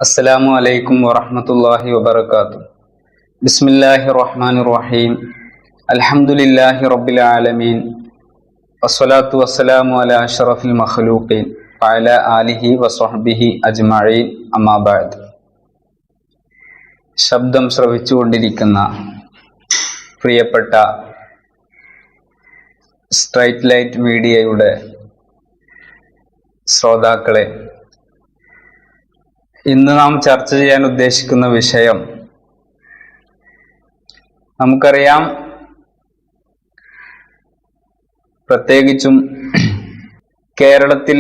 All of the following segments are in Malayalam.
അസ്സലാമു അലൈക്കും വറഹ്മത്തുള്ളാഹി വബറകാതുഹു. ബിസ്മില്ലാഹിർ റഹ്മാനിർ റഹീം. അൽഹംദുലില്ലാഹി റബ്ബിൽ ആലമീൻ. വസ്സലാത്തു വസ്സലാമു അലാ അഷ്റഫിൽ മഖ്ലൂഖീൻ വഅലാ ആലിഹി വസ്വഹ്ബിഹി അജ്മഈൻ. അമ്മാ ബഅദ്. ശബ്ദം ശ്രവിച്ചുകൊണ്ടിരിക്കുന്ന പ്രിയപ്പെട്ട സ്ട്രൈറ്റ് ലൈറ്റ് മീഡിയയുടെ ശ്രോതാക്കളെ, ഇന്ന് നാം ചർച്ച ചെയ്യാൻ ഉദ്ദേശിക്കുന്ന വിഷയം, നമുക്കറിയാം, പ്രത്യേകിച്ചും കേരളത്തിൽ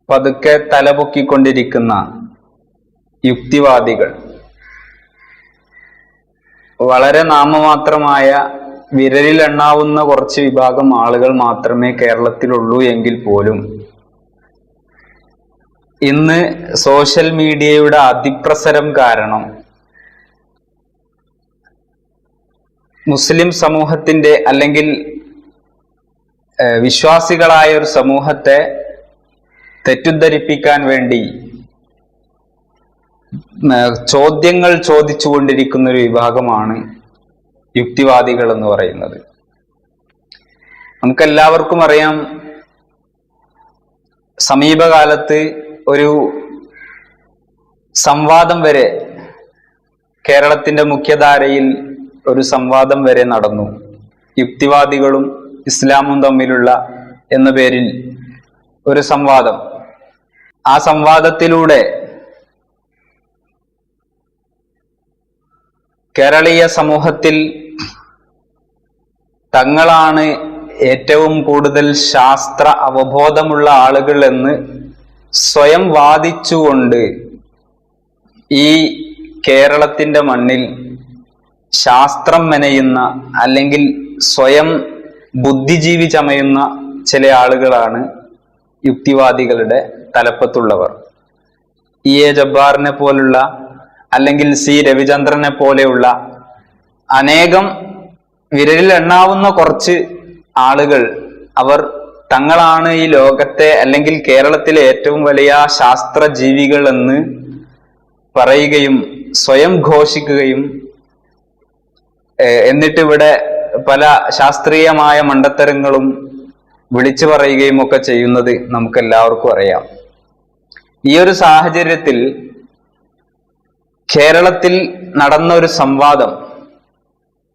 പതുക്കെ തലപൊക്കിക്കൊണ്ടിരിക്കുന്ന യുക്തിവാദികൾ, വളരെ നാമമാത്രമായ വിരലിലെണ്ണാവുന്ന കുറച്ച് വിഭാഗം ആളുകൾ മാത്രമേ കേരളത്തിലുള്ളൂ എങ്കിൽ പോലും ഇന്ന് സോഷ്യൽ മീഡിയയുടെ അതിപ്രസരം കാരണം മുസ്ലിം സമൂഹത്തിന്റെ അല്ലെങ്കിൽ വിശ്വാസികളായ ഒരു സമൂഹത്തെ തെറ്റിദ്ധരിപ്പിക്കാൻ വേണ്ടി ചോദ്യങ്ങൾ ചോദിച്ചുകൊണ്ടിരിക്കുന്ന ഒരു വിഭാഗമാണ് യുക്തിവാദികൾ എന്ന് പറയുന്നത്. നമുക്കെല്ലാവർക്കും അറിയാം, സമീപകാലത്ത് ഒരു സംവാദം വരെ, കേരളത്തിന്റെ മുഖ്യധാരയിൽ ഒരു സംവാദം വരെ നടന്നു. യുക്തിവാദികളും ഇസ്ലാമും തമ്മിലുള്ള എന്ന പേരിൽ ഒരു സംവാദം. ആ സംവാദത്തിലൂടെ കേരളീയ സമൂഹത്തിൽ തങ്ങളാണ് ഏറ്റവും കൂടുതൽ ശാസ്ത്ര അവബോധമുള്ള ആളുകൾ എന്ന് സ്വയം വാദിച്ചുകൊണ്ട് ഈ കേരളത്തിന്റെ മണ്ണിൽ ശാസ്ത്രം മെനയുന്ന അല്ലെങ്കിൽ സ്വയം ബുദ്ധിജീവി ചമയുന്ന ചില ആളുകളാണ് യുക്തിവാദികളുടെ തലപ്പത്തുള്ളവർ. എ ജബ്ബാറിനെ പോലുള്ള അല്ലെങ്കിൽ സി രവിചന്ദ്രനെ പോലെയുള്ള അനേകം വിരലിൽ എണ്ണാവുന്ന കുറച്ച് ആളുകൾ, അവർ തങ്ങളാണ് ഈ ലോകത്തെ അല്ലെങ്കിൽ കേരളത്തിലെ ഏറ്റവും വലിയ ശാസ്ത്രജീവികൾ എന്ന് പറയുകയും സ്വയം ഘോഷിക്കുകയും എന്നിട്ട് ഇവിടെ പല ശാസ്ത്രീയമായ മണ്ടത്തരങ്ങളും വിളിച്ചു പറയുകയും ഒക്കെ ചെയ്യുന്നത് നമുക്കെല്ലാവർക്കും അറിയാം. ഈ ഒരു സാഹചര്യത്തിൽ കേരളത്തിൽ നടന്ന ഒരു സംവാദം,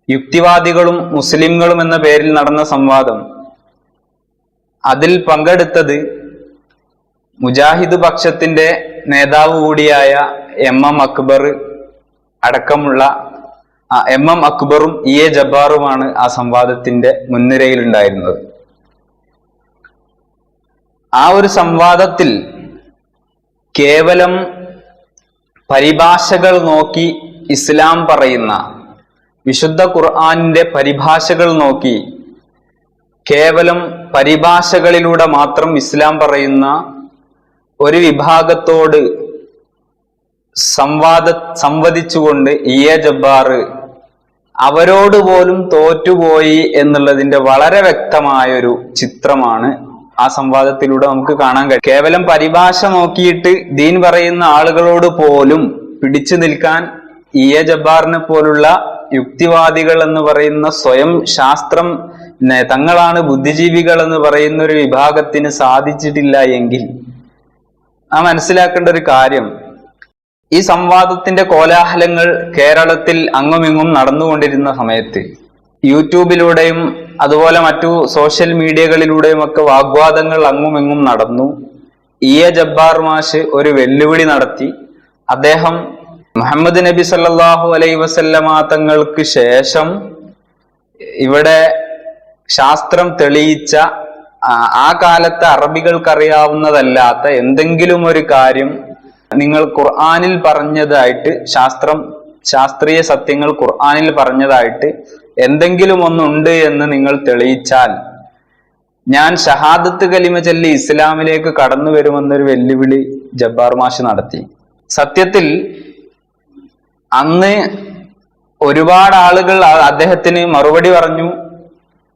യുക്തിവാദികളും മുസ്ലിങ്ങളും എന്ന പേരിൽ നടന്ന സംവാദം, അതിൽ പങ്കെടുത്തത് മുജാഹിദ് പക്ഷത്തിന്റെ നേതാവ് കൂടിയായ എം എം അക്ബറും എ ജബ്ബാറുമാണ് ആ സംവാദത്തിന്റെ മുൻനിരയിൽ ഉണ്ടായിരുന്നത്. ആ ഒരു സംവാദത്തിൽ കേവലം പരിഭാഷകൾ നോക്കി ഇസ്ലാം പറയുന്ന, വിശുദ്ധ ഖുർആനിന്റെ പരിഭാഷകൾ നോക്കി കേവലം പരിഭാഷകളിലൂടെ മാത്രം ഇസ്ലാം പറയുന്ന ഒരു വിഭാഗത്തോട് സംവദിച്ചുകൊണ്ട് എ ജബ്ബാർ അവരോട് പോലും തോറ്റുപോയി എന്നുള്ളതിന്റെ വളരെ വ്യക്തമായൊരു ചിത്രമാണ് ആ സംവാദത്തിലൂടെ നമുക്ക് കാണാൻ കഴിയും. കേവലം പരിഭാഷ നോക്കിയിട്ട് ദീൻ പറയുന്ന ആളുകളോട് പോലും പിടിച്ചു നിൽക്കാൻ എ ജബ്ബാറിനെ പോലുള്ള യുക്തിവാദികൾ എന്ന് പറയുന്ന സ്വയം ശാസ്ത്രം തങ്ങളാണ് ബുദ്ധിജീവികൾ എന്ന് പറയുന്ന ഒരു വിഭാഗത്തിന് സാധിച്ചിട്ടില്ല എങ്കിൽ നാം മനസ്സിലാക്കേണ്ട ഒരു കാര്യം, ഈ സംവാദത്തിന്റെ കോലാഹലങ്ങൾ കേരളത്തിൽ അങ്ങുമിങ്ങും നടന്നുകൊണ്ടിരുന്ന സമയത്ത് യൂട്യൂബിലൂടെയും അതുപോലെ മറ്റു സോഷ്യൽ മീഡിയകളിലൂടെയും ഒക്കെ വാഗ്വാദങ്ങൾ അങ്ങുമിങ്ങും നടന്നു. എ ജബ്ബാർ മാഷ് ഒരു വെല്ലുവിളി നടത്തി. അദ്ദേഹം മുഹമ്മദ് നബി സല്ലല്ലാഹു അലൈഹി വസല്ലമ തങ്ങൾക്ക് ശേഷം ഇവിടെ ശാസ്ത്രം തെളിയിച്ച, ആ കാലത്തെ അറബികൾക്കറിയാവുന്നതല്ലാത്ത എന്തെങ്കിലും ഒരു കാര്യം നിങ്ങൾ ഖുർആനിൽ പറഞ്ഞതായിട്ട്, ശാസ്ത്രീയ സത്യങ്ങൾ ഖുർആനിൽ പറഞ്ഞതായിട്ട് എന്തെങ്കിലും ഒന്നുണ്ട് എന്ന് നിങ്ങൾ തെളിയിച്ചാൽ ഞാൻ ഷഹാദത്ത് കലിമ ചൊല്ലി ഇസ്ലാമിലേക്ക് കടന്നു വരുമെന്നൊരു വെല്ലുവിളി ജബ്ബാർ മാഷ് നടത്തി. സത്യത്തിൽ അന്ന് ഒരുപാട് ആളുകൾ അദ്ദേഹത്തിന് മറുപടി പറഞ്ഞു.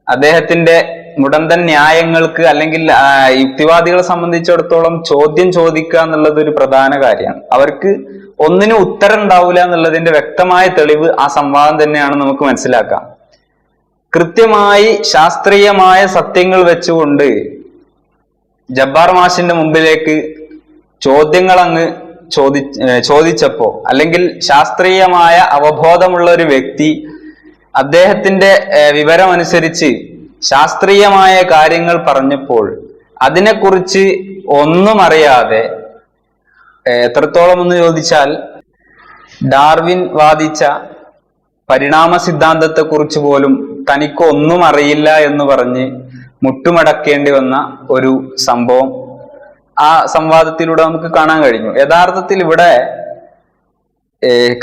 അദ്ദേഹത്തിന്റെ മുടന്തൻ ന്യായങ്ങൾക്ക് അല്ലെങ്കിൽ യുക്തിവാദികളെ സംബന്ധിച്ചിടത്തോളം ചോദ്യം ചോദിക്കുക എന്നുള്ളത് ഒരു പ്രധാന കാര്യമാണ്. അവർക്ക് ഒന്നിനും ഉത്തരം ഉണ്ടാവില്ല എന്നുള്ളതിന്റെ വ്യക്തമായ തെളിവ് ആ സംവാദം തന്നെയാണ് നമുക്ക് മനസ്സിലാക്കാം. കൃത്യമായി ശാസ്ത്രീയമായ സത്യങ്ങൾ വെച്ചുകൊണ്ട് ജബ്ബാർ മാഷിന്റെ മുമ്പിലേക്ക് ചോദ്യങ്ങൾ അങ്ങ് ചോദിച്ചപ്പോ, അല്ലെങ്കിൽ ശാസ്ത്രീയമായ അവബോധമുള്ള ഒരു വ്യക്തി അദ്ദേഹത്തിന്റെ വിവരമനുസരിച്ച് ശാസ്ത്രീയമായ കാര്യങ്ങൾ പറഞ്ഞപ്പോൾ അതിനെക്കുറിച്ച് ഒന്നും അറിയാതെ, എത്രത്തോളം എന്ന് ചോദിച്ചാൽ ഡാർവിൻ വാദിച്ച പരിണാമ സിദ്ധാന്തത്തെ കുറിച്ച് പോലും തനിക്ക് ഒന്നും അറിയില്ല എന്ന് പറഞ്ഞ് മുട്ടുമടക്കേണ്ടി വന്ന ഒരു സംഭവം ആ സംവാദത്തിലൂടെ നമുക്ക് കാണാൻ കഴിഞ്ഞു. യഥാർത്ഥത്തിൽ ഇവിടെ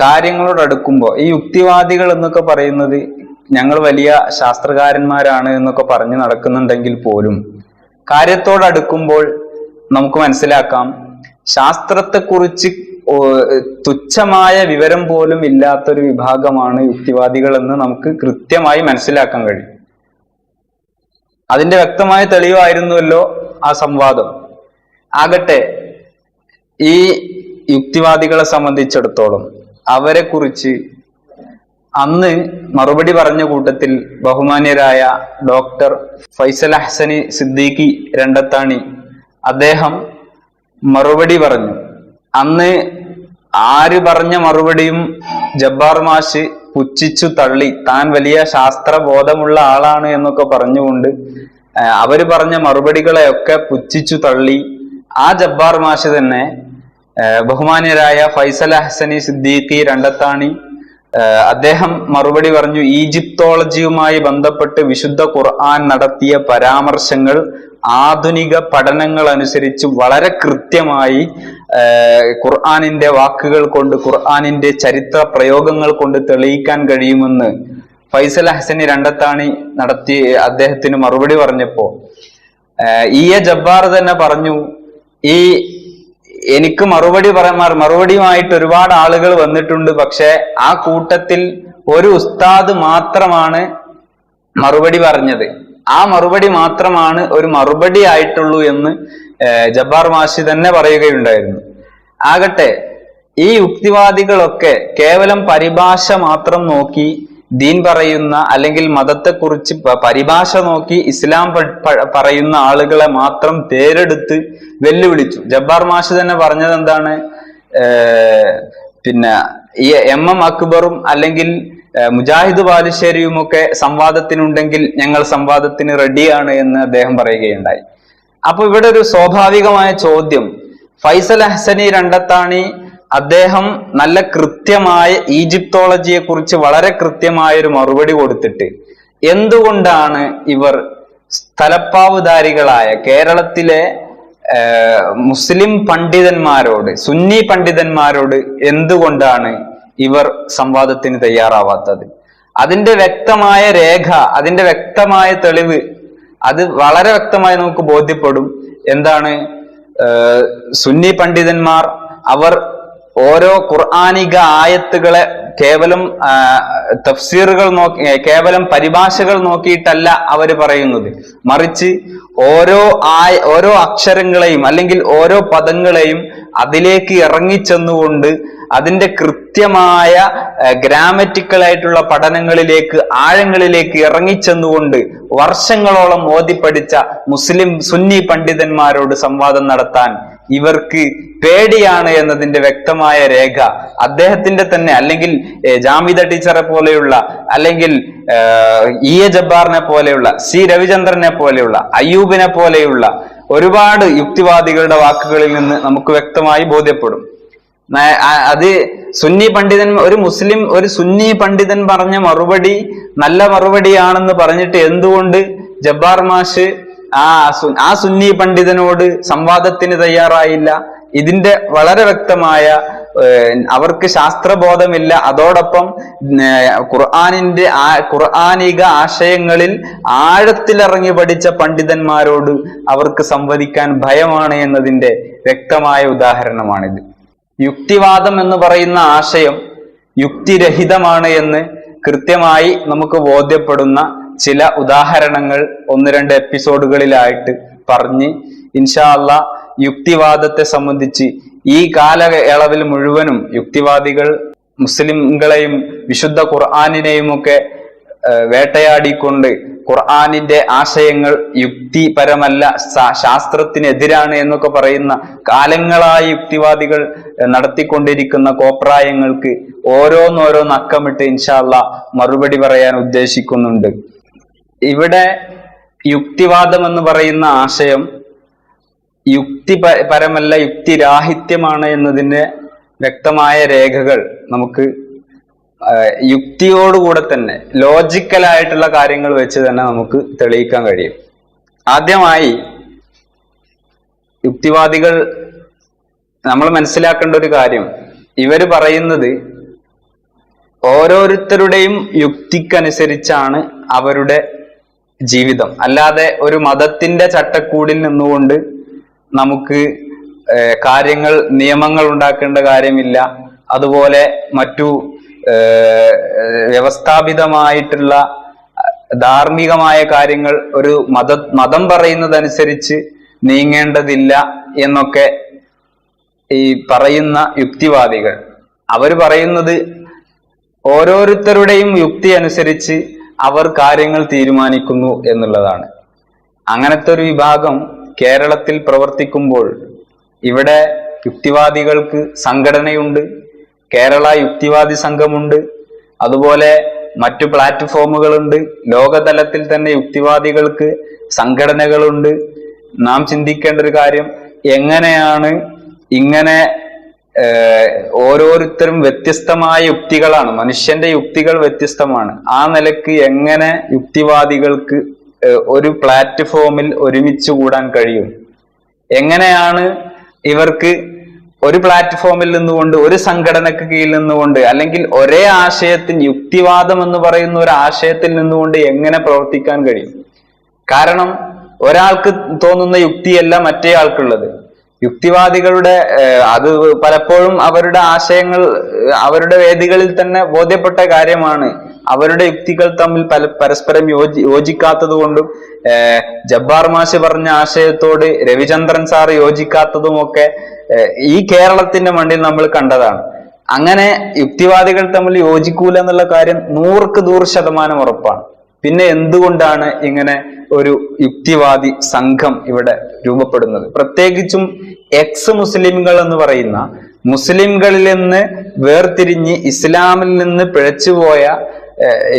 കാര്യങ്ങളോട് അടുക്കുമ്പോൾ ഈ യുക്തിവാദികൾ എന്നൊക്കെ പറയുന്നത് ഞങ്ങൾ വലിയ ശാസ്ത്രകാരന്മാരാണ് എന്നൊക്കെ പറഞ്ഞു നടക്കുന്നുണ്ടെങ്കിൽ പോലും കാര്യത്തോടടുക്കുമ്പോൾ നമുക്ക് മനസ്സിലാക്കാം, ശാസ്ത്രത്തെക്കുറിച്ച് തുച്ഛമായ വിവരം പോലും ഇല്ലാത്തൊരു വിഭാഗമാണ് യുക്തിവാദികൾ എന്ന് നമുക്ക് കൃത്യമായി മനസ്സിലാക്കാൻ കഴിയും. അതിന്റെ വ്യക്തമായ തെളിവായിരുന്നുവല്ലോ ആ സംവാദം. ആകട്ടെ, ഈ യുക്തിവാദികളെ സംബന്ധിച്ചിടത്തോളം അവരെ കുറിച്ച് അന്ന് മറുപടി പറഞ്ഞ കൂട്ടത്തിൽ ബഹുമാന്യരായ ഡോക്ടർ ഫൈസൽ അഹ്സനി സിദ്ദീഖി രണ്ടത്താണി അദ്ദേഹം മറുപടി പറഞ്ഞു. അന്ന് ആര് പറഞ്ഞ മറുപടിയും ജബ്ബാർ മാഷ് പുച്ഛിച്ചു തള്ളി. താൻ വലിയ ശാസ്ത്രബോധമുള്ള ആളാണ് എന്നൊക്കെ പറഞ്ഞുകൊണ്ട് അവര് പറഞ്ഞ മറുപടികളെയൊക്കെ പുച്ഛിച്ചു തള്ളി. ആ ജബ്ബാർ മാഷ് തന്നെ ബഹുമാന്യരായ ഫൈസൽ അഹ്സനി സിദ്ദീഖി രണ്ടത്താണി അദ്ദേഹം മറുപടി പറഞ്ഞു, ഈജിപ്തോളജിയുമായി ബന്ധപ്പെട്ട് വിശുദ്ധ ഖുർആൻ നടത്തിയ പരാമർശങ്ങൾ ആധുനിക പഠനങ്ങൾ അനുസരിച്ച് വളരെ കൃത്യമായി ഖുർആനിന്റെ വാക്കുകൾ കൊണ്ട്, ഖുർആനിന്റെ ചരിത്ര പ്രയോഗങ്ങൾ കൊണ്ട് തെളിയിക്കാൻ കഴിയുമെന്ന് ഫൈസൽ അഹ്സനി രണ്ടത്താണി അദ്ദേഹത്തിന് മറുപടി പറഞ്ഞപ്പോ ജബ്ബാർ തന്നെ പറഞ്ഞു, എനിക്ക് മറുപടിയുമായിട്ട് ഒരുപാട് ആളുകൾ വന്നിട്ടുണ്ട്, പക്ഷെ ആ കൂട്ടത്തിൽ ഒരു ഉസ്താദ് മാത്രമാണ് മറുപടി പറഞ്ഞത്. ആ മറുപടി മാത്രമാണ് ഒരു മറുപടി ആയിട്ടുള്ളൂ എന്ന് ജബ്ബാർ മാഷി തന്നെ പറയുകയുണ്ടായിരുന്നു. ആകട്ടെ, ഈ യുക്തിവാദികളൊക്കെ കേവലം പരിഭാഷ മാത്രം നോക്കി ദീൻ പറയുന്ന, അല്ലെങ്കിൽ മതത്തെക്കുറിച്ച് പരിഭാഷ നോക്കി ഇസ്ലാം പറയുന്ന ആളുകളെ മാത്രം പേരെടുത്ത് വെല്ലുവിളിച്ചു. ജബ്ബാർ മാഷ് തന്നെ പറഞ്ഞത് എന്താണ്, പിന്നെ ഈ MM അക്ബറും അല്ലെങ്കിൽ മുജാഹിദ് ബാലുശ്ശേരിയും ഒക്കെ സംവാദത്തിനുണ്ടെങ്കിൽ ഞങ്ങൾ സംവാദത്തിന് റെഡിയാണ് എന്ന് അദ്ദേഹം പറയുകയുണ്ടായി. അപ്പൊ ഇവിടെ ഒരു സ്വാഭാവികമായ ചോദ്യം, ഫൈസൽ അഹ്സനി രണ്ടത്താണി അദ്ദേഹം നല്ല കൃത്യമായ ഈജിപ്തോളജിയെ കുറിച്ച് വളരെ കൃത്യമായ ഒരു മറുപടി കൊടുത്തിട്ട് എന്തുകൊണ്ടാണ് ഇവർ സ്ഥലപ്പാവുധാരികളായ കേരളത്തിലെ മുസ്ലിം പണ്ഡിതന്മാരോട്, സുന്നി പണ്ഡിതന്മാരോട് എന്തുകൊണ്ടാണ് ഇവർ സംവാദത്തിന് തയ്യാറാവാത്തത്? അതിന്റെ വ്യക്തമായ രേഖ, അതിന്റെ വ്യക്തമായ തെളിവ് അത് വളരെ വ്യക്തമായി നമുക്ക് ബോധ്യപ്പെടും. എന്താണ്, സുന്നി പണ്ഡിതന്മാർ അവർ ഓരോ ഖുർആനിക ആയത്തുകളെ കേവലം തഫ്സീറുകൾ നോക്കി, കേവലം പരിഭാഷകൾ നോക്കിയിട്ടല്ല അവർ പറയുന്നത്, മറിച്ച് ഓരോ അക്ഷരങ്ങളെയും അല്ലെങ്കിൽ ഓരോ പദങ്ങളെയും അതിലേക്ക് ഇറങ്ങിച്ചെന്നുകൊണ്ട് അതിന്റെ കൃത്യമായ ഗ്രാമറ്റിക്കൽ ആയിട്ടുള്ള പഠനങ്ങളിലേക്ക്, ആഴങ്ങളിലേക്ക് ഇറങ്ങിച്ചെന്നുകൊണ്ട് വർഷങ്ങളോളം ഓതിപ്പടിച്ച മുസ്ലിം സുന്നി പണ്ഡിതന്മാരോട് സംവാദം നടത്താൻ ഇവർക്ക് പേടിയാണ് എന്നതിന്റെ വ്യക്തമായ രേഖ അദ്ദേഹത്തിന്റെ തന്നെ, അല്ലെങ്കിൽ ജാമിദ ടീച്ചറെ പോലെയുള്ള, അല്ലെങ്കിൽ ജബ്ബാറിനെ പോലെയുള്ള, രവിചന്ദ്രനെ പോലെയുള്ള, അയ്യൂബിനെ പോലെയുള്ള ഒരുപാട് യുക്തിവാദികളുടെ വാക്കുകളിൽ നിന്ന് നമുക്ക് വ്യക്തമായി ബോധ്യപ്പെടും. അത് സുന്നി പണ്ഡിതൻ, ഒരു സുന്നി പണ്ഡിതൻ പറഞ്ഞ മറുപടി നല്ല മറുപടിയാണെന്ന് പറഞ്ഞിട്ട് എന്തുകൊണ്ട് ജബ്ബാർ മാഷ് ആ സുന്നി പണ്ഡിതനോട് സംവാദത്തിന് തയ്യാറായില്ല? ഇതിന്റെ വളരെ വ്യക്തമായ, അവർക്ക് ശാസ്ത്രബോധമില്ല, അതോടൊപ്പം ഖുർആനിക ആശയങ്ങളിൽ ആഴത്തിലിറങ്ങി പഠിച്ച പണ്ഡിതന്മാരോട് അവർക്ക് സംവദിക്കാൻ ഭയമാണ് എന്നതിന്റെ വ്യക്തമായ ഉദാഹരണമാണിത്. യുക്തിവാദം എന്ന് പറയുന്ന ആശയം യുക്തിരഹിതമാണ് എന്ന് കൃത്യമായി നമുക്ക് ബോധ്യപ്പെടുന്ന ചില ഉദാഹരണങ്ങൾ ഒന്ന് രണ്ട് എപ്പിസോഡുകളിലായിട്ട് പറഞ്ഞ് ഇൻഷാ അള്ളാ യുക്തിവാദത്തെ സംബന്ധിച്ച് ഈ കാലയളവിൽ മുഴുവനും യുക്തിവാദികൾ മുസ്ലിംകളെയും വിശുദ്ധ ഖുർആാനിനെയും ഒക്കെ വേട്ടയാടിക്കൊണ്ട് ഖുർആാനിന്റെ ആശയങ്ങൾ യുക്തിപരമല്ല, ശാസ്ത്രത്തിനെതിരാണ് എന്നൊക്കെ പറയുന്ന കാലങ്ങളായി യുക്തിവാദികൾ നടത്തിക്കൊണ്ടിരിക്കുന്ന കോപ്രായങ്ങൾക്ക് ഓരോന്നോരോന്ന് അക്കമിട്ട് ഇൻഷാ അള്ളാ മറുപടി പറയാൻ ഉദ്ദേശിക്കുന്നുണ്ട്. ഇവിടെ യുക്തിവാദം എന്ന് പറയുന്ന ആശയം യുക്തിപരമല്ല, യുക്തിരാഹിത്യമാണ് എന്നതിന്റെ വ്യക്തമായ രേഖകൾ നമുക്ക് യുക്തിയോടുകൂടെ തന്നെ ലോജിക്കലായിട്ടുള്ള കാര്യങ്ങൾ വെച്ച് തന്നെ നമുക്ക് തെളിയിക്കാൻ കഴിയും. ആദ്യമായി യുക്തിവാദികൾ നമ്മൾ മനസ്സിലാക്കേണ്ട ഒരു കാര്യം, ഇവര് പറയുന്നത് ഓരോരുത്തരുടെയും യുക്തിക്കനുസരിച്ചാണ് അവരുടെ ജീവിതം, അല്ലാതെ ഒരു മതത്തിന്റെ ചട്ടക്കൂടിൽ നിന്നുകൊണ്ട് നമുക്ക് കാര്യങ്ങൾ നിയമങ്ങൾ ഉണ്ടാക്കേണ്ട കാര്യമില്ല. അതുപോലെ മറ്റു വ്യവസ്ഥാപിതമായിട്ടുള്ള ധാർമ്മികമായ കാര്യങ്ങൾ ഒരു മതം പറയുന്നതനുസരിച്ച് നീങ്ങേണ്ടതില്ല എന്നൊക്കെ ഈ പറയുന്ന യുക്തിവാദികൾ അവർ പറയുന്നത് ഓരോരുത്തരുടെയും യുക്തി അനുസരിച്ച് അവർ കാര്യങ്ങൾ തീരുമാനിക്കുന്നു എന്നുള്ളതാണ്. അങ്ങനത്തെ ഒരു വിഭാഗം കേരളത്തിൽ പ്രവർത്തിക്കുമ്പോൾ ഇവിടെ യുക്തിവാദികൾക്ക് സംഘടനയുണ്ട്, കേരള യുക്തിവാദി സംഘമുണ്ട്, അതുപോലെ മറ്റു പ്ലാറ്റ്ഫോമുകളുണ്ട്, ലോകതലത്തിൽ തന്നെ യുക്തിവാദികൾക്ക് സംഘടനകളുണ്ട്. നാം ചിന്തിക്കേണ്ട ഒരു കാര്യം, എങ്ങനെയാണ് ഇങ്ങനെ ഓരോരുത്തരും വ്യത്യസ്തമായ യുക്തികളാണ്, മനുഷ്യന്റെ യുക്തികൾ വ്യത്യസ്തമാണ്, ആ നിലക്ക് എങ്ങനെ യുക്തിവാദികൾക്ക് ഒരു പ്ലാറ്റ്ഫോമിൽ ഒരുമിച്ച് കൂടാൻ കഴിയും? എങ്ങനെയാണ് ഇവർക്ക് ഒരു പ്ലാറ്റ്ഫോമിൽ നിന്നുകൊണ്ട് ഒരു സംഘടനക്ക് കീഴിൽ നിന്നുകൊണ്ട് അല്ലെങ്കിൽ ഒരേ ആശയത്തിൽ യുക്തിവാദം എന്ന് പറയുന്ന ഒരു ആശയത്തിൽ നിന്നുകൊണ്ട് എങ്ങനെ പ്രവർത്തിക്കാൻ കഴിയും? കാരണം ഒരാൾക്ക് തോന്നുന്ന യുക്തിയല്ല മറ്റേ ആൾക്കുള്ളത്. യുക്തിവാദികളുടെ അത് പലപ്പോഴും അവരുടെ ആശയങ്ങൾ അവരുടെ വേദികളിൽ തന്നെ ബോധ്യപ്പെട്ട കാര്യമാണ്. അവരുടെ യുക്തികൾ തമ്മിൽ പരസ്പരം യോജിക്കാത്തത് കൊണ്ടും ജബ്ബാർ മാഷ് പറഞ്ഞ ആശയത്തോട് രവിചന്ദ്രൻ സാർ യോജിക്കാത്തതുമൊക്കെ ഈ കേരളത്തിന്റെ മണ്ണിൽ നമ്മൾ കണ്ടതാണ്. അങ്ങനെ യുക്തിവാദികൾ തമ്മിൽ യോജിക്കൂല എന്നുള്ള കാര്യം 100% ഉറപ്പാണ്. പിന്നെ എന്തുകൊണ്ടാണ് ഇങ്ങനെ ഒരു യുക്തിവാദി സംഘം ഇവിടെ രൂപപ്പെടുന്നത്? പ്രത്യേകിച്ചും എക്സ് മുസ്ലിംകൾ എന്ന് പറയുന്ന മുസ്ലിംകളിൽ നിന്ന് വേർതിരിഞ്ഞ് ഇസ്ലാമിൽ നിന്ന് പിഴച്ചുപോയ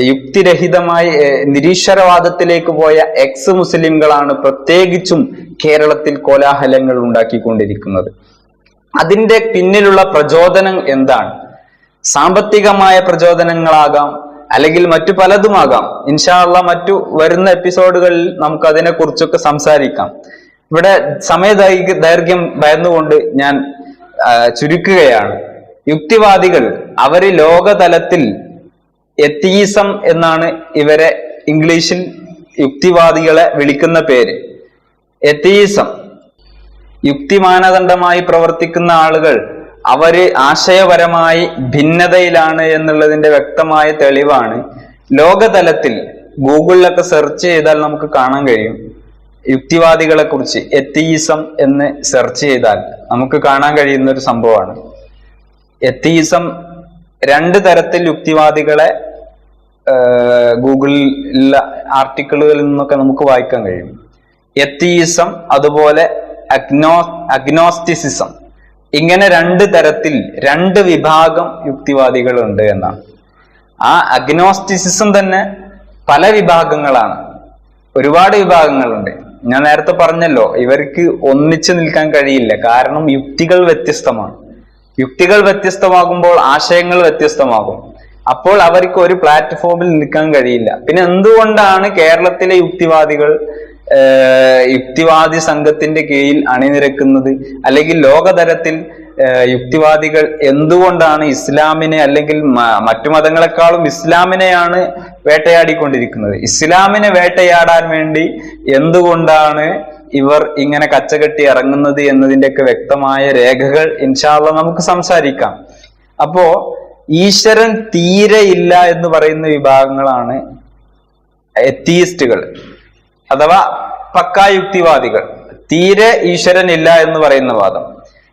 യുക്തിരഹിതമായി നിരീശ്വരവാദത്തിലേക്ക് പോയ എക്സ് മുസ്ലിംകളാണ് പ്രത്യേകിച്ചും കേരളത്തിൽ കോലാഹലങ്ങൾ ഉണ്ടാക്കിക്കൊണ്ടിരിക്കുന്നത്. അതിന്റെ പിന്നിലുള്ള പ്രചോദനം എന്താണ്? സാമ്പത്തികമായ പ്രചോദനങ്ങളാകാം, അല്ലെങ്കിൽ മറ്റു പലതുമാകാം. ഇൻഷാ അള്ളാ മറ്റു വരുന്ന എപ്പിസോഡുകളിൽ നമുക്ക് അതിനെ കുറിച്ചൊക്കെ സംസാരിക്കാം. ഇവിടെ ദൈർഘ്യം ഭയന്നുകൊണ്ട് ഞാൻ ചുരുക്കുകയാണ്. യുക്തിവാദികൾ അവര് ലോകതലത്തിൽ എത്തീസം എന്നാണ് ഇവരെ ഇംഗ്ലീഷിൽ യുക്തിവാദികളെ വിളിക്കുന്ന പേര്. എത്തീസം, യുക്തി മാനദണ്ഡമായി പ്രവർത്തിക്കുന്ന ആളുകൾ അവര് ആശയപരമായി ഭിന്നതയിലാണ് എന്നുള്ളതിന്റെ വ്യക്തമായ തെളിവാണ് ലോകതലത്തിൽ ഗൂഗിളിലൊക്കെ സെർച്ച് ചെയ്താൽ നമുക്ക് കാണാൻ കഴിയും. യുക്തിവാദികളെ കുറിച്ച് എത്തീസം എന്ന് സെർച്ച് ചെയ്താൽ നമുക്ക് കാണാൻ കഴിയുന്ന ഒരു സംഭവമാണ്. എത്തീസം 2 തരത്തിൽ യുക്തിവാദികളെ ഗൂഗിളിലുള്ള ആർട്ടിക്കിളുകളിൽ നിന്നൊക്കെ നമുക്ക് വായിക്കാൻ കഴിയും. എത്തീസം, അതുപോലെ അഗ്നോസ്റ്റിസിസം. ഇങ്ങനെ 2 തരത്തിൽ 2 വിഭാഗം യുക്തിവാദികളുണ്ട് എന്നാണ്. ആ അഗ്നോസ്റ്റിസിസം തന്നെ പല വിഭാഗങ്ങളാണ്, ഒരുപാട് വിഭാഗങ്ങളുണ്ട്. ഞാൻ നേരത്തെ പറഞ്ഞല്ലോ, ഇവർക്ക് ഒന്നിച്ചു നിൽക്കാൻ കഴിയില്ല. കാരണം യുക്തികൾ വ്യത്യസ്തമാണ്. യുക്തികൾ വ്യത്യസ്തമാകുമ്പോൾ ആശയങ്ങൾ വ്യത്യസ്തമാകും. അപ്പോൾ അവർക്ക് ഒരു പ്ലാറ്റ്ഫോമിൽ നിൽക്കാൻ കഴിയില്ല. പിന്നെ എന്തുകൊണ്ടാണ് കേരളത്തിലെ യുക്തിവാദികൾ യുക്തിവാദി സംഘത്തിന്റെ കീഴിൽ അണിനിരക്കുന്നത്? അല്ലെങ്കിൽ ലോകതലത്തിൽ യുക്തിവാദികൾ എന്തുകൊണ്ടാണ് ഇസ്ലാമിനെ അല്ലെങ്കിൽ മറ്റു മതങ്ങളെക്കാളും ഇസ്ലാമിനെയാണ് വേട്ടയാടിക്കൊണ്ടിരിക്കുന്നത്? ഇസ്ലാമിനെ വേട്ടയാടാൻ വേണ്ടി എന്തുകൊണ്ടാണ് ഇവർ ഇങ്ങനെ കച്ചകെട്ടി ഇറങ്ങുന്നത് എന്നതിൻ്റെയൊക്കെ വ്യക്തമായ രേഖകൾ ഇൻഷാ അല്ലാഹ് നമുക്ക് സംസാരിക്കാം. അപ്പോ ഈശ്വരൻ തീരെ ഇല്ല എന്ന് പറയുന്ന വിഭാഗങ്ങളാണ് എത്തീയിസ്റ്റുകൾ അഥവാ പക്കാ യുക്തിവാദികൾ, തീരെ ഈശ്വരനില്ല എന്ന് പറയുന്ന വാദം.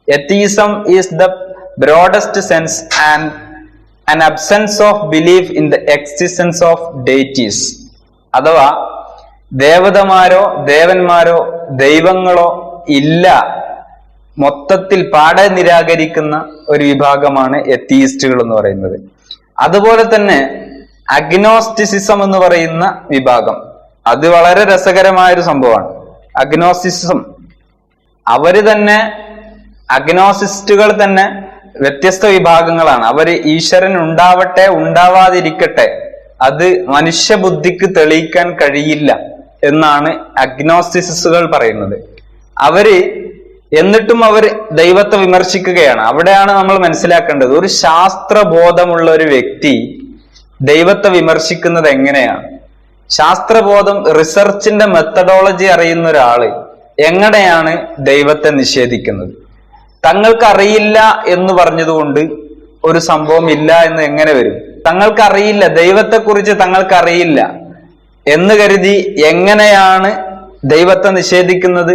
Atheism is the broadest sense and an absence of belief in the existence of deities. അഥവാ ദേവതമാരോ ദേവന്മാരോ ദൈവങ്ങളോ ഇല്ല, മൊത്തത്തിൽ പാടെ നിരാകരിക്കുന്ന ഒരു വിഭാഗമാണ് എത്തീയിസ്റ്റുകൾ എന്ന് പറയുന്നത്. അതുപോലെ തന്നെ അഗ്നോസ്റ്റിസിസം എന്ന് പറയുന്ന വിഭാഗം, അത് വളരെ രസകരമായ ഒരു സംഭവമാണ്. അഗ്നോസ്റ്റിസിസം, അവര് തന്നെ, അഗ്നോസിസ്റ്റുകൾ തന്നെ വ്യത്യസ്ത വിഭാഗങ്ങളാണ്. അവര് ഈശ്വരൻ ഉണ്ടാവട്ടെ ഉണ്ടാവാതിരിക്കട്ടെ, അത് മനുഷ്യബുദ്ധിക്ക് തെളിയിക്കാൻ കഴിയില്ല എന്നാണ് അഗ്നോസ്റ്റിസിസുകൾ പറയുന്നത്. എന്നിട്ടും അവർ ദൈവത്തെ വിമർശിക്കുകയാണ്. അവിടെയാണ് നമ്മൾ മനസ്സിലാക്കേണ്ടത്, ഒരു ശാസ്ത്രബോധമുള്ള ഒരു വ്യക്തി ദൈവത്തെ വിമർശിക്കുന്നത് എങ്ങനെയാണ്? ശാസ്ത്രബോധം, റിസർച്ചിന്റെ മെത്തഡോളജി അറിയുന്ന ഒരാള് എങ്ങനെയാണ് ദൈവത്തെ നിഷേധിക്കുന്നത്? തങ്ങൾക്കറിയില്ല എന്ന് പറഞ്ഞതുകൊണ്ട് ഒരു സംഭവം ഇല്ല എന്ന് എങ്ങനെ വരും? തങ്ങൾക്കറിയില്ല, ദൈവത്തെക്കുറിച്ച് തങ്ങൾക്കറിയില്ല എന്ന് കരുതി എങ്ങനെയാണ് ദൈവത്തെ നിഷേധിക്കുന്നത്?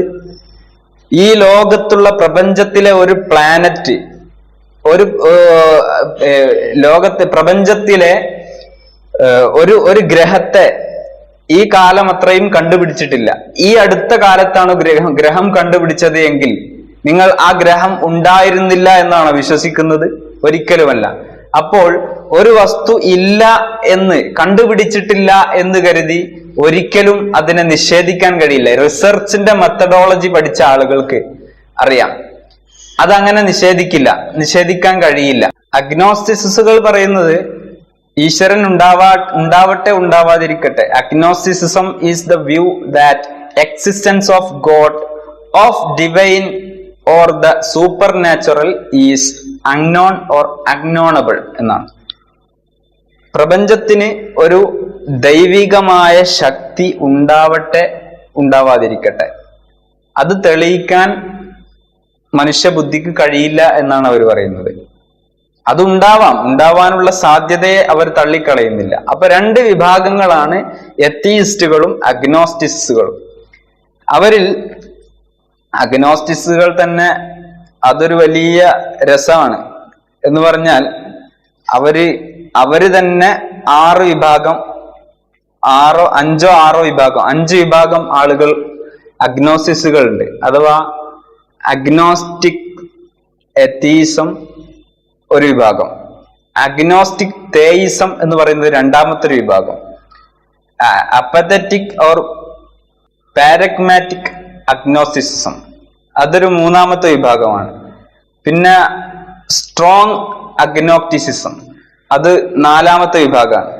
ഈ ലോകത്തുള്ള പ്രപഞ്ചത്തിലെ ഒരു പ്ലാനറ്റ്, ഒരു പ്രപഞ്ചത്തിലെ ഒരു ഗ്രഹത്തെ ഈ കാലം അത്രയും കണ്ടുപിടിച്ചിട്ടില്ല. ഈ അടുത്ത കാലത്താണ് ഗ്രഹം കണ്ടുപിടിച്ചത് എങ്കിൽ നിങ്ങൾ ആ ഗ്രഹം ഉണ്ടായിരുന്നില്ല എന്നാണ് വിശ്വസിക്കുന്നത്? ഒരിക്കലുമല്ല. അപ്പോൾ ഒരു വസ്തു ഇല്ല എന്ന്, കണ്ടുപിടിച്ചിട്ടില്ല എന്ന് കരുതി ഒരിക്കലും അതിനെ നിഷേധിക്കാൻ കഴിയില്ല. റിസർച്ചിന്റെ മെത്തഡോളജി പഠിച്ച ആളുകൾക്ക് അറിയാം, അതങ്ങനെ നിഷേധിക്കാൻ കഴിയില്ല. അഗ്നോസ്റ്റിസിസുകൾ പറയുന്നത് ഈശ്വരൻ ഉണ്ടാവട്ടെ ഉണ്ടാവാതിരിക്കട്ടെ. Agnosticism is the view that existence of God, of divine or the supernatural is unknown or unknownable എന്നാണ്. പ്രപഞ്ചത്തിന് ഒരു ദൈവികമായ ശക്തി ഉണ്ടാവട്ടെ ഉണ്ടാവാതിരിക്കട്ടെ, അത് തെളിയിക്കാൻ മനുഷ്യബുദ്ധിക്ക് കഴിയില്ല എന്നാണ് അവർ പറയുന്നത്. ഉണ്ടാവാനുള്ള സാധ്യതയെ അവർ തള്ളിക്കളയുന്നില്ല. അപ്പൊ രണ്ട് വിഭാഗങ്ങളാണ് എത്തീയിസ്റ്റുകളും അഗ്നോസ്റ്റിസ്റ്റുകളും. അവരിൽ അഗ്നോസ്റ്റിസ്റ്റുകൾ തന്നെ അതൊരു വലിയ രസമാണ്. എന്ന് പറഞ്ഞാൽ അവര് തന്നെ 6 വിഭാഗം, 5 വിഭാഗം ആളുകൾ അഗ്നോസ്റ്റിസ്റ്റുകൾ ഉണ്ട്. അഥവാ അഗ്നോസ്റ്റിക് എത്തീസം ഒരു വിഭാഗം, അഗ്നോസ്റ്റിക് തേയിസം എന്ന് പറയുന്നത് രണ്ടാമത്തെ ഒരു വിഭാഗം, അപ്പത്തറ്റിക് ഓർ പാരഗ്മാറ്റിക് അഗ്നോസ്റ്റിസിസം അതൊരു മൂന്നാമത്തെ വിഭാഗമാണ്. പിന്നെ സ്ട്രോങ് അഗ്നോസ്റ്റിസിസം അത് 4ാമത്തെ വിഭാഗമാണ്.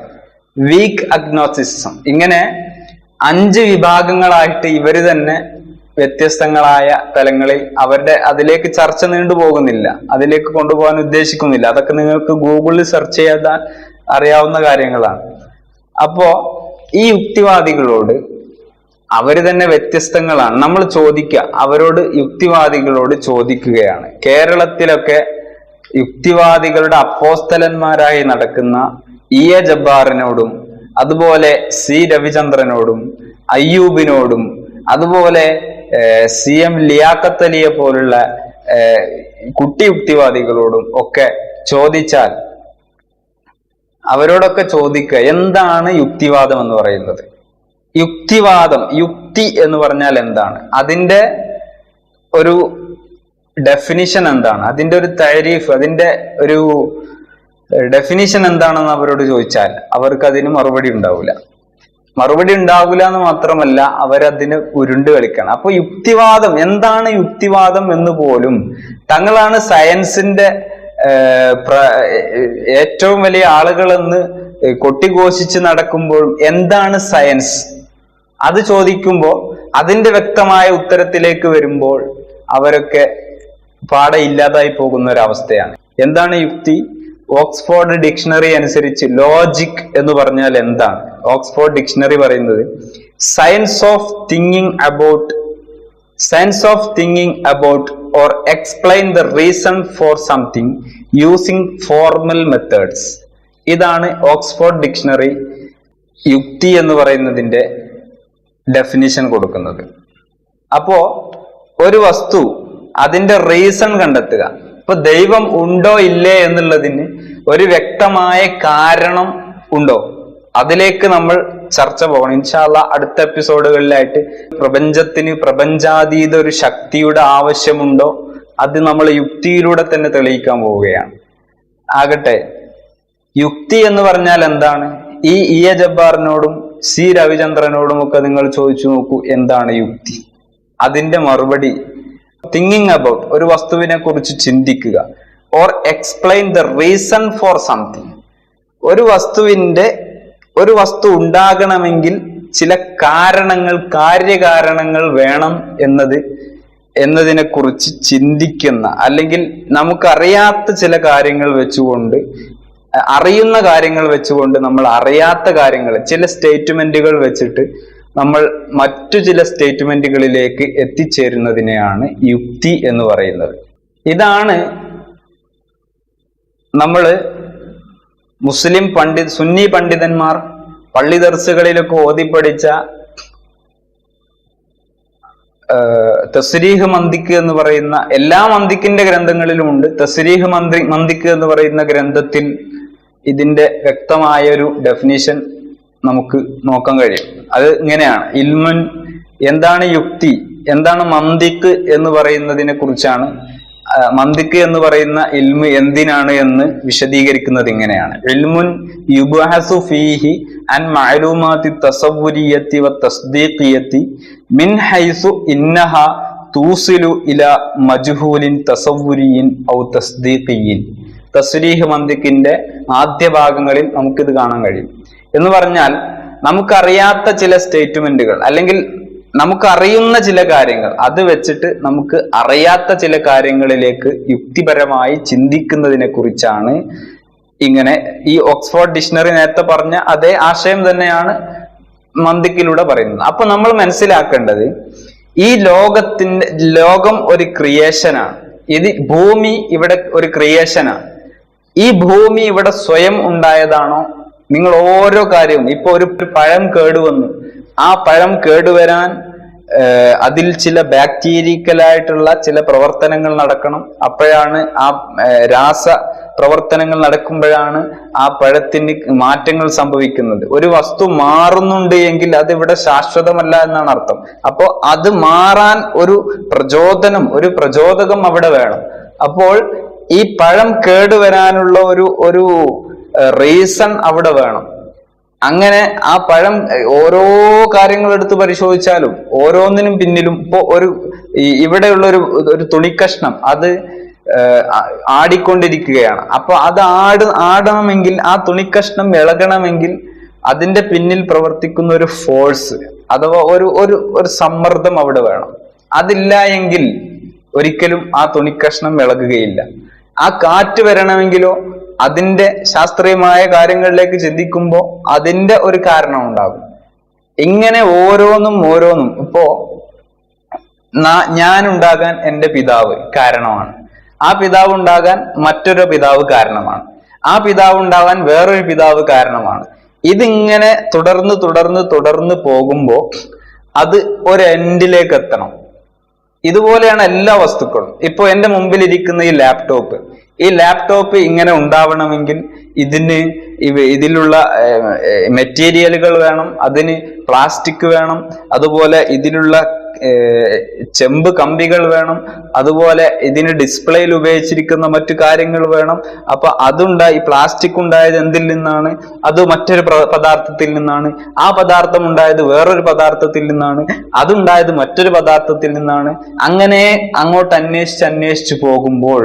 വീക്ക് അഗ്നോസ്റ്റിസിസം. ഇങ്ങനെ 5 വിഭാഗങ്ങളായിട്ട് ഇവര് തന്നെ വ്യത്യസ്തങ്ങളായ തലങ്ങളിൽ അതിലേക്ക് ചർച്ച നീണ്ടുപോകുന്നില്ല, അതിലേക്ക് കൊണ്ടുപോകാൻ ഉദ്ദേശിക്കുന്നില്ല. അതൊക്കെ നിങ്ങൾക്ക് ഗൂഗിളിൽ സെർച്ച് ചെയ്താൽ അറിയാവുന്ന കാര്യങ്ങളാണ്. അപ്പോ ഈ യുക്തിവാദികളോട് അവര് തന്നെ വ്യത്യസ്തങ്ങളാണ്. നമ്മൾ യുക്തിവാദികളോട് ചോദിക്കുകയാണ്. കേരളത്തിലൊക്കെ യുക്തിവാദികളുടെ അപ്പോസ്തലന്മാരായി നടക്കുന്ന E.A. ജബ്ബാറിനോടും അതുപോലെ C. രവിചന്ദ്രനോടും അയ്യൂബിനോടും അതുപോലെ CM ലിയാഖത്ത് അലിയെ പോലുള്ള കുട്ടി യുക്തിവാദികളോടും ഒക്കെ ചോദിച്ചാൽ, അവരോടൊക്കെ ചോദിക്കുക, എന്താണ് യുക്തിവാദം എന്ന് പറയുന്നത്? യുക്തി എന്ന് പറഞ്ഞാൽ എന്താണ്? അതിന്റെ ഒരു ഡെഫിനിഷൻ എന്താണ്? അതിന്റെ ഒരു തരീഫ്, അതിന്റെ ഒരു ഡെഫിനിഷൻ എന്താണെന്ന് അവരോട് ചോദിച്ചാൽ അവർക്ക് അതിന് മറുപടി ഉണ്ടാവില്ല എന്ന് മാത്രമല്ല, അവരതിന് ഉരുണ്ട് കളിക്കണം. അപ്പൊ യുക്തിവാദം എന്താണ്? യുക്തിവാദം എന്ന് പോലും തങ്ങളാണ് സയൻസിന്റെ ഏറ്റവും വലിയ ആളുകളെന്ന് കൊട്ടിഘോഷിച്ച് നടക്കുമ്പോഴും എന്താണ് സയൻസ് അത് ചോദിക്കുമ്പോൾ അതിന്റെ വ്യക്തമായ ഉത്തരത്തിലേക്ക് വരുമ്പോൾ അവരൊക്കെ പാടെ ഇല്ലാതായി പോകുന്ന ഒരവസ്ഥയാണ്. എന്താണ് യുക്തി? ഓക്സ്ഫോർഡ് ഡിക്ഷണറി അനുസരിച്ച് ലോജിക് എന്ന് പറഞ്ഞാൽ എന്താണ്? ഓക്സ്ഫോർഡ് ഡിക്ഷണറി പറയുന്നത് science of thinking about or explain the reason for something using formal methods. ഇതാണ് ഓക്സ്ഫോർഡ് ഡിക്ഷണറി യുക്തി എന്ന് പറയുന്നതിന്റെ ഡെഫിനിഷൻ കൊടുക്കുന്നത്. അപ്പോ ഒരു വസ്തു അതിന്റെ റീസൺ കണ്ടെത്തുക. ഇപ്പൊ ദൈവം ഉണ്ടോ ഇല്ലേ എന്നുള്ളതിന് ഒരു വ്യക്തമായ കാരണം ഉണ്ടോ, അതിലേക്ക് നമ്മൾ ചർച്ച പോകണം. ഇൻഷാ അല്ലാഹ് അടുത്ത എപ്പിസോഡുകളിലായിട്ട് പ്രപഞ്ചത്തിന് പ്രപഞ്ചാതീത ഒരു ശക്തിയുടെ ആവശ്യമുണ്ടോ, അത് നമ്മൾ യുക്തിയിലൂടെ തന്നെ തെളിയിക്കാൻ പോവുകയാണ്. ആകട്ടെ, യുക്തി എന്ന് പറഞ്ഞാൽ എന്താണ്? ഇ എ ജബ്ബാറിനോടും സി രവിചന്ദ്രനോടും ഒക്കെ നിങ്ങൾ ചോദിച്ചു നോക്കൂ, എന്താണ് യുക്തി? അതിന്റെ മറുപടി തിങ്കിങ് അബൌട്ട്, ഒരു വസ്തുവിനെ കുറിച്ച് ചിന്തിക്കുക, or explain the reason for something. ഒരു വസ്തു ഉണ്ടാകണമെങ്കിൽ ചില കാരണങ്ങൾ, കാര്യകാരണങ്ങൾ വേണം എന്നതിനെ കുറിച്ച് ചിന്തിക്കുന്ന, അല്ലെങ്കിൽ നമുക്കറിയാത്ത ചില കാര്യങ്ങൾ വെച്ചുകൊണ്ട്, അറിയുന്ന കാര്യങ്ങൾ വെച്ചുകൊണ്ട് നമ്മൾ അറിയാത്ത കാര്യങ്ങൾ, ചില സ്റ്റേറ്റ്മെന്റുകൾ വെച്ചിട്ട് നമ്മൾ മറ്റു ചില സ്റ്റേറ്റ്മെന്റുകളിലേക്ക് എത്തിച്ചേരുന്നതിനെയാണ് യുക്തി എന്ന് പറയുന്നത്. ഇതാണ് നമ്മള് മുസ്ലിം സുന്നി പണ്ഡിതന്മാർ പള്ളി ദർസുകളിലൊക്കെ ഓതിപ്പടിച്ച തസ്രീഹ് മന്തിക്ക് എന്ന് പറയുന്ന, എല്ലാ മന്തിക്കിന്റെ ഗ്രന്ഥങ്ങളിലും ഉണ്ട്. തസ്രീഹ് മന്തിക്ക് എന്ന് പറയുന്ന ഗ്രന്ഥത്തിൽ ഇതിന്റെ വ്യക്തമായ ഒരു ഡെഫിനിഷൻ നമുക്ക് നോക്കാൻ കഴിയും. അത് ഇങ്ങനെയാണ്: ഇൽമുൻ, എന്താണ് യുക്തി, എന്താണ് മന്തിക്ക് എന്ന് പറയുന്നതിനെ കുറിച്ചാണ്. മന്തിക്ക് എന്ന് പറയുന്ന ഇൽമ് എന്തിനാണ് എന്ന് വിശദീകരിക്കുന്നത് ഇങ്ങനെയാണ്: ഇൽമുൻ യുബ്ഹസു ഫീഹി അൻ മഅലൂമാത്തി തസവ്വുരിയത്തി വ തസ്ദീഖിയത്തി മിൻ ഹൈസു ഇന്നഹ തൂസിലു ഇല മജ്ഹൂലിൻ തസവ്വുരിയിൻ ഔ തസ്ദീഖിയിൻ. തസ്രീഹ് മന്തിക്കിന്റെ ആദ്യ ഭാഗങ്ങളിൽ നമുക്കിത് കാണാൻ കഴിയും. എന്ന് പറഞ്ഞാൽ നമുക്കറിയാത്ത ചില സ്റ്റേറ്റ്മെന്റുകൾ, അല്ലെങ്കിൽ നമുക്കറിയുന്ന ചില കാര്യങ്ങൾ, അത് വെച്ചിട്ട് നമുക്ക് അറിയാത്ത ചില കാര്യങ്ങളിലേക്ക് യുക്തിപരമായി ചിന്തിക്കുന്നതിനെ കുറിച്ചാണ് ഇങ്ങനെ ഈ ഓക്സ്ഫോർഡ് ഡിക്ഷണറി നേരത്തെ പറഞ്ഞ അതേ ആശയം തന്നെയാണ് മന്തിക്കിലൂടെ പറയുന്നത്. അപ്പൊ നമ്മൾ മനസ്സിലാക്കേണ്ടത്, ഈ ലോകം ഒരു ക്രിയേഷനാണ്. ഭൂമി ഇവിടെ ഒരു ക്രിയേഷനാണ്. ഈ ഭൂമി ഇവിടെ സ്വയം ഉണ്ടായതാണോ? നിങ്ങൾ ഓരോ കാര്യവും, ഇപ്പൊ ഒരു പഴം കേടുവന്നു, ആ പഴം കേടുവരാൻ അതിൽ ചില ബാക്ടീരിയക്കലായിട്ടുള്ള ചില പ്രവർത്തനങ്ങൾ നടക്കണം. അപ്പോഴാണ് ആ രാസ പ്രവർത്തനങ്ങൾ നടക്കുമ്പോഴാണ് ആ പഴത്തിന് മാറ്റങ്ങൾ സംഭവിക്കുന്നത്. ഒരു വസ്തു മാറുന്നുണ്ട് എങ്കിൽ അത് ഇവിടെ ശാശ്വതമല്ല എന്നാണ് അർത്ഥം. അപ്പോ അത് മാറാൻ ഒരു പ്രചോദകം അവിടെ വേണം. അപ്പോൾ ഈ പഴം കേടുവരാനുള്ള ഒരു റീസൺ അവിടെ വേണം. അങ്ങനെ ആ പഴം ഓരോ കാര്യങ്ങൾ എടുത്ത് പരിശോധിച്ചാലും ഓരോന്നിനും പിന്നിലും ഇപ്പോ ഇവിടെയുള്ള ഒരു തുണിക്കഷ്ണം അത് ആടിക്കൊണ്ടിരിക്കുകയാണ്. അപ്പൊ അത് ആടണമെങ്കിൽ, ആ തുണിക്കഷ്ണം ഇളകണമെങ്കിൽ അതിന്റെ പിന്നിൽ പ്രവർത്തിക്കുന്ന ഒരു ഫോഴ്സ് അഥവാ ഒരു സമ്മർദ്ദം അവിടെ വേണം. അതില്ല എങ്കിൽ ഒരിക്കലും ആ തുണിക്കഷ്ണം ഇളകുകയില്ല. ആ കാറ്റ് വരണമെങ്കിലോ അതിന്റെ ശാസ്ത്രീയമായ കാര്യങ്ങളിലേക്ക് ചിന്തിക്കുമ്പോൾ അതിന്റെ ഒരു കാരണം ഉണ്ടാകും. ഇങ്ങനെ ഓരോന്നും ഇപ്പോ ഞാൻ ഉണ്ടാകാൻ എൻ്റെ പിതാവ് കാരണമാണ്. ആ പിതാവ് ഉണ്ടാകാൻ മറ്റൊരു പിതാവ് കാരണമാണ്. ആ പിതാവ് ഉണ്ടാകാൻ വേറൊരു പിതാവ് കാരണമാണ്. ഇതിങ്ങനെ തുടർന്ന് പോകുമ്പോ അത് ഒരു എൻഡിലേക്ക് എത്തണം. ഇതുപോലെയാണ് എല്ലാ വസ്തുക്കളും. ഇപ്പൊ എന്റെ മുമ്പിൽ ഇരിക്കുന്ന ഈ ലാപ്ടോപ്പ് ഇങ്ങനെ ഉണ്ടാവണമെങ്കിൽ ഇതിലുള്ള മെറ്റീരിയലുകൾ വേണം, അതിന് പ്ലാസ്റ്റിക് വേണം, അതുപോലെ ഇതിലുള്ള ചെമ്പ് കമ്പികൾ വേണം, അതുപോലെ ഇതിന് ഡിസ്പ്ലേയിൽ ഉപയോഗിച്ചിരിക്കുന്ന മറ്റു കാര്യങ്ങൾ വേണം. അപ്പൊ ഈ പ്ലാസ്റ്റിക് ഉണ്ടായത് എന്തിൽ നിന്നാണ്? അത് മറ്റൊരു പദാർത്ഥത്തിൽ നിന്നാണ്. ആ പദാർത്ഥം ഉണ്ടായത് വേറൊരു പദാർത്ഥത്തിൽ നിന്നാണ്. അതുണ്ടായത് മറ്റൊരു പദാർത്ഥത്തിൽ നിന്നാണ്. അങ്ങനെ അങ്ങോട്ട് അന്വേഷിച്ച് പോകുമ്പോൾ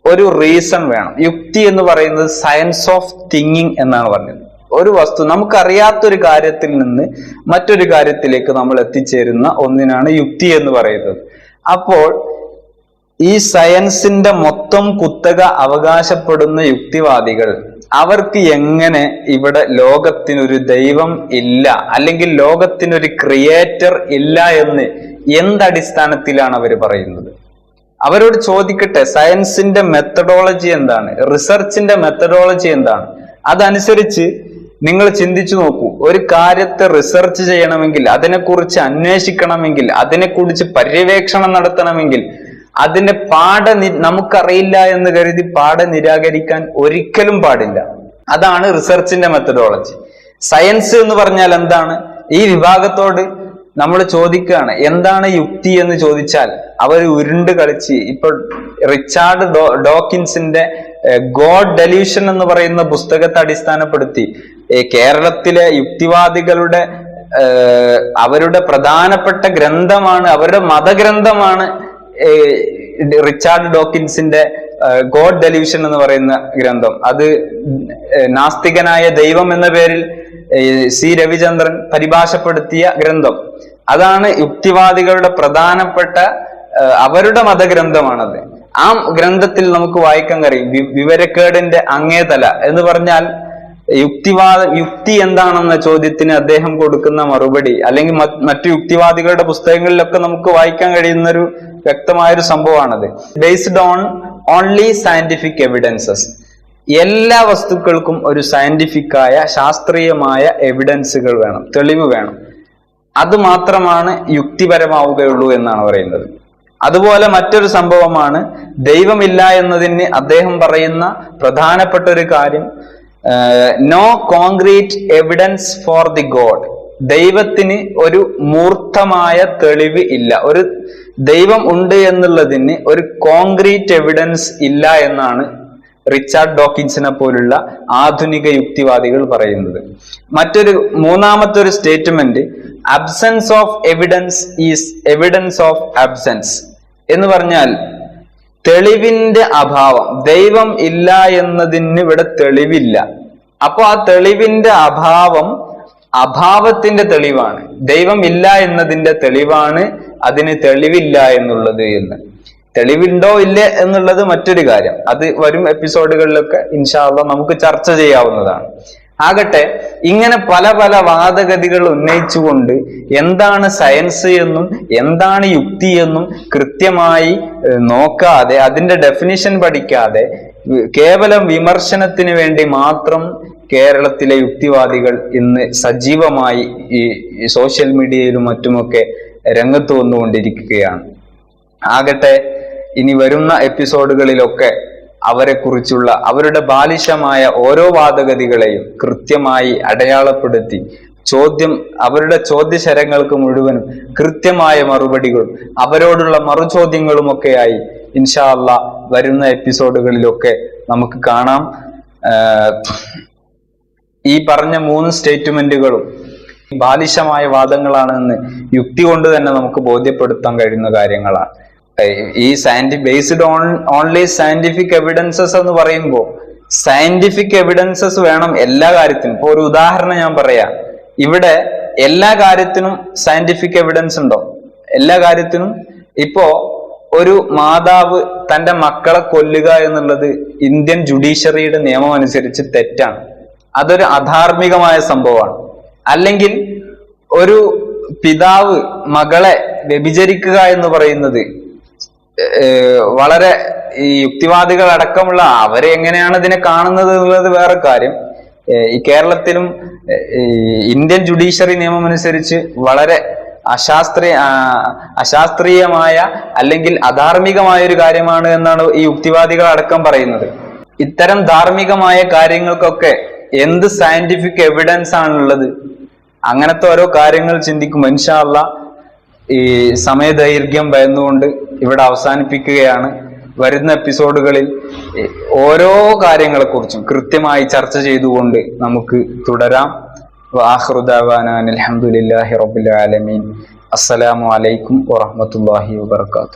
ഒരു റീസൺ വേണം. യുക്തി എന്ന് പറയുന്നത് സയൻസ് ഓഫ് തിങ്കിങ് എന്നാണ് പറഞ്ഞത്. ഒരു വസ്തു, നമുക്കറിയാത്തൊരു കാര്യത്തിൽ നിന്ന് മറ്റൊരു കാര്യത്തിലേക്ക് നമ്മൾ എത്തിച്ചേരുന്ന ഒന്നിനാണ് യുക്തി എന്ന് പറയുന്നത്. അപ്പോൾ ഈ സയൻസിന്റെ മൊത്തം കുത്തക അവകാശപ്പെടുന്ന യുക്തിവാദികൾ, അവർക്ക് എങ്ങനെ ഇവിടെ ലോകത്തിനൊരു ദൈവം ഇല്ല, അല്ലെങ്കിൽ ലോകത്തിനൊരു ക്രിയേറ്റർ ഇല്ല എന്ന് എന്തടിസ്ഥാനത്തിലാണ് അവർ പറയുന്നത്? അവരോട് ചോദിക്കട്ടെ, സയൻസിന്റെ മെത്തഡോളജി എന്താണ്? റിസർച്ചിന്റെ മെത്തഡോളജി എന്താണ്? അതനുസരിച്ച് നിങ്ങൾ ചിന്തിച്ചു നോക്കൂ, ഒരു കാര്യത്തെ റിസർച്ച് ചെയ്യണമെങ്കിൽ, അതിനെക്കുറിച്ച് അന്വേഷിക്കണമെങ്കിൽ, അതിനെക്കുറിച്ച് പര്യവേക്ഷണം നടത്തണമെങ്കിൽ അതിന്റെ നമുക്കറിയില്ല എന്ന് കരുതി പാടെ നിരാകരിക്കാൻ ഒരിക്കലും പാടില്ല. അതാണ് റിസർച്ചിന്റെ മെത്തഡോളജി. സയൻസ് എന്ന് പറഞ്ഞാൽ എന്താണ്? ഈ വിഭാഗത്തോട് നമ്മൾ ചോദിക്കുകയാണ് എന്താണ് യുക്തി എന്ന് ചോദിച്ചാൽ അവർ ഉരുണ്ട് കളിച്ച് ഇപ്പൊ റിച്ചാർഡ് ഡോക്കിൻസിന്റെ ഗോഡ് ഡെലൂഷൻ എന്ന് പറയുന്ന പുസ്തകത്തെ അടിസ്ഥാനപ്പെടുത്തി കേരളത്തിലെ യുക്തിവാദികളുടെ അവരുടെ പ്രധാനപ്പെട്ട ഗ്രന്ഥമാണ്, അവരുടെ മതഗ്രന്ഥമാണ് റിച്ചാർഡ് ഡോക്കിൻസിന്റെ ഗോഡ് ഡെലൂഷൻ എന്ന് പറയുന്ന ഗ്രന്ഥം. അത് നാസ്തികനായ ദൈവം എന്ന പേരിൽ സി രവിചന്ദ്രൻ പരിഭാഷപ്പെടുത്തിയ ഗ്രന്ഥം. അതാണ് യുക്തിവാദികളുടെ പ്രധാനപ്പെട്ട അവരുടെ മതഗ്രന്ഥമാണത്. ആ ഗ്രന്ഥത്തിൽ നമുക്ക് വായിക്കാൻ കഴിയും വിവരക്കേടിന്റെ അങ്ങേതല എന്ന് പറഞ്ഞാൽ യുക്തി എന്താണെന്ന ചോദ്യത്തിന് അദ്ദേഹം കൊടുക്കുന്ന മറുപടി, അല്ലെങ്കിൽ മറ്റു യുക്തിവാദികളുടെ പുസ്തകങ്ങളിലൊക്കെ നമുക്ക് വായിക്കാൻ കഴിയുന്ന ഒരു വ്യക്തമായൊരു സംഭവമാണത്. Based on only scientific evidences. എല്ലാ വസ്തുക്കൾക്കും ഒരു സയന്റിഫിക്കായ ശാസ്ത്രീയമായ എവിഡൻസുകൾ വേണം, തെളിവ് വേണം. അത് മാത്രമാണ് യുക്തിപരമാവുകയുള്ളൂ എന്നാണ് പറയുന്നത്. അതുപോലെ മറ്റൊരു സംഭവമാണ് ദൈവമില്ല എന്നതിന് അദ്ദേഹം പറയുന്ന പ്രധാനപ്പെട്ട ഒരു കാര്യം, no concrete evidence for the god. ദൈവത്തിന് ഒരു മൂർത്തമായ തെളിവ് ഇല്ല. ഒരു ദൈവം ഉണ്ട് എന്നുള്ളതിന് ഒരു കോൺക്രീറ്റ് എവിഡൻസ് ഇല്ല എന്നാണ് റിച്ചാർഡ് ഡോക്കിൻസിനെ പോലുള്ള ആധുനിക യുക്തിവാദികൾ പറയുന്നത്. മൂന്നാമത്തെ ഒരു statement, absence of evidence is evidence of absence എന്ന് പറഞ്ഞാൽ തെളിവിന്റെ അഭാവം. ദൈവം ഇല്ല എന്നതിന് ഇവിടെ തെളിവില്ല. അപ്പൊ ആ തെളിവിന്റെ അഭാവത്തിന്റെ തെളിവാണ്. ദൈവം ഇല്ല എന്നതിന്റെ തെളിവാണ് അതിന് തെളിവില്ല എന്നുള്ളത് എന്ന്. തെളിവുണ്ടോ ഇല്ലേ എന്നുള്ളത് മറ്റൊരു കാര്യം, അത് വരും എപ്പിസോഡുകളിലൊക്കെ ഇൻഷാ അല്ലാഹ് നമുക്ക് ചർച്ച ചെയ്യാവുന്നതാണ്. ആകട്ടെ, ഇങ്ങനെ പല പല വാദഗതികൾ ഉന്നയിച്ചുകൊണ്ട് എന്താണ് സയൻസ് എന്നും എന്താണ് യുക്തി എന്നും കൃത്യമായി നോക്കാതെ, അതിന്റെ ഡെഫിനിഷൻ പഠിക്കാതെ കേവലം വിമർശനത്തിന് വേണ്ടി മാത്രം കേരളത്തിലെ യുക്തിവാദികൾ ഇന്ന് സജീവമായി ഈ സോഷ്യൽ മീഡിയയിലും മറ്റുമൊക്കെ രംഗത്ത് വന്നുകൊണ്ടിരിക്കുകയാണ്. ആകട്ടെ, ഇനി വരുന്ന എപ്പിസോഡുകളിലൊക്കെ അവരെ കുറിച്ചുള്ള അവരുടെ ബാലിശമായ ഓരോ വാദഗതികളെയും കൃത്യമായി അടയാളപ്പെടുത്തി അവരുടെ ചോദ്യശരങ്ങൾക്ക് മുഴുവനും കൃത്യമായ മറുപടികളും അവരോടുള്ള മറുചോദ്യങ്ങളുമൊക്കെയായി ഇൻഷാ അല്ലാഹ് വരുന്ന എപ്പിസോഡുകളിലൊക്കെ നമുക്ക് കാണാം. ഈ പറഞ്ഞ 3 സ്റ്റേറ്റ്മെന്റുകളും ബാലിശമായ വാദങ്ങളാണെന്ന് യുക്തി കൊണ്ട് തന്നെ നമുക്ക് ബോധ്യപ്പെടുത്താൻ കഴിയുന്ന കാര്യങ്ങളാണ്. ഈ ബേസ്ഡ് ഓൺലി സയന്റിഫിക് എവിഡൻസസ് എന്ന് പറയുമ്പോൾ സയന്റിഫിക് എവിഡൻസസ് വേണം എല്ലാ കാര്യത്തിനും. ഇപ്പൊ ഒരു ഉദാഹരണം ഞാൻ പറയാം. ഇവിടെ എല്ലാ കാര്യത്തിനും സയന്റിഫിക് എവിഡൻസ് ഉണ്ടോ? എല്ലാ കാര്യത്തിനും. ഇപ്പോ ഒരു മാതാവ് തന്റെ മക്കളെ കൊല്ലുക എന്നുള്ളത് ഇന്ത്യൻ ജുഡീഷ്യറിയുടെ നിയമം അനുസരിച്ച് തെറ്റാണ്. അതൊരു അധാർമികമായ സംഭവമാണ്. അല്ലെങ്കിൽ ഒരു പിതാവ് മകളെ വ്യഭിചരിക്കുക എന്ന് പറയുന്നത് വളരെ ഈ യുക്തിവാദികൾ അടക്കമുള്ള അവരെ എങ്ങനെയാണ് ഇതിനെ കാണുന്നത് എന്നുള്ളത് വേറെ കാര്യം. ഈ കേരളത്തിലും ഇന്ത്യൻ ജുഡീഷ്യറി നിയമം അനുസരിച്ച് വളരെ അശാസ്ത്രീയമായ അല്ലെങ്കിൽ അധാർമികമായ ഒരു കാര്യമാണ് എന്നാണ് ഈ യുക്തിവാദികൾ അടക്കം പറയുന്നത്. ഇത്തരം ധാർമ്മികമായ കാര്യങ്ങൾക്കൊക്കെ എന്ത് സയന്റിഫിക് എവിഡൻസ് ആണുള്ളത്? അങ്ങനത്തെ ഓരോ കാര്യങ്ങൾ ചിന്തിക്കുമ്പോൾ ഇൻഷാ അല്ലാഹ് ഈ സമയദൈർഘ്യം ഭയന്നുകൊണ്ട് ഇവിടെ അവസാനിപ്പിക്കുകയാണ്. വരുന്ന എപ്പിസോഡുകളിൽ ഓരോ കാര്യങ്ങളെക്കുറിച്ചും കൃത്യമായി ചർച്ച ചെയ്തുകൊണ്ട് നമുക്ക് തുടരാം. വആഖിറു ദഅവാനാ അൽഹംദുലില്ലാഹി റബ്ബിൽ ആലമീൻ. അസ്സലാമു അലൈക്കും വറഹ്മത്തുള്ളാഹി വബറകാതുഹു.